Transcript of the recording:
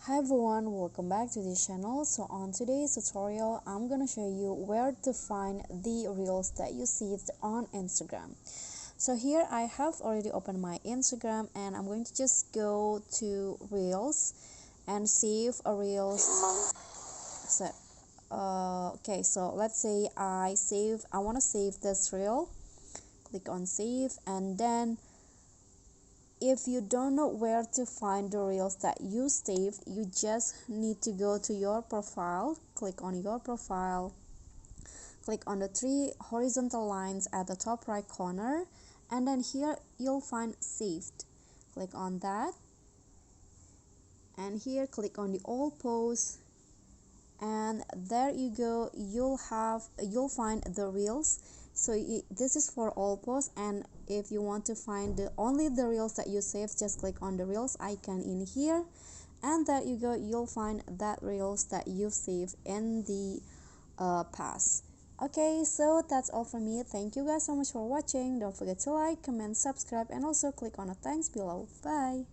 Hi everyone, welcome back to this channel. So on today's tutorial, I'm gonna show you where to find the reels that you saved on Instagram. So here I have already opened my Instagram and I'm going to just go to reels and save a reels. So okay, so let's say I want to save this reel. Click on save, and then if you don't know where to find the reels that you save, you just need to go to your profile. Click on your profile, click on the three horizontal lines at the top right corner, and then here you'll find saved. Click on that, and here click on the all posts, and there you go, you'll find the reels. So this is for all posts, and if you want to find only the reels that you save, just click on the reels icon in here, and there you go, you'll find that reels that you've saved in the past. Okay, so that's all from me. Thank you guys so much for watching. Don't forget to like, comment, subscribe, and also click on the thanks below. Bye.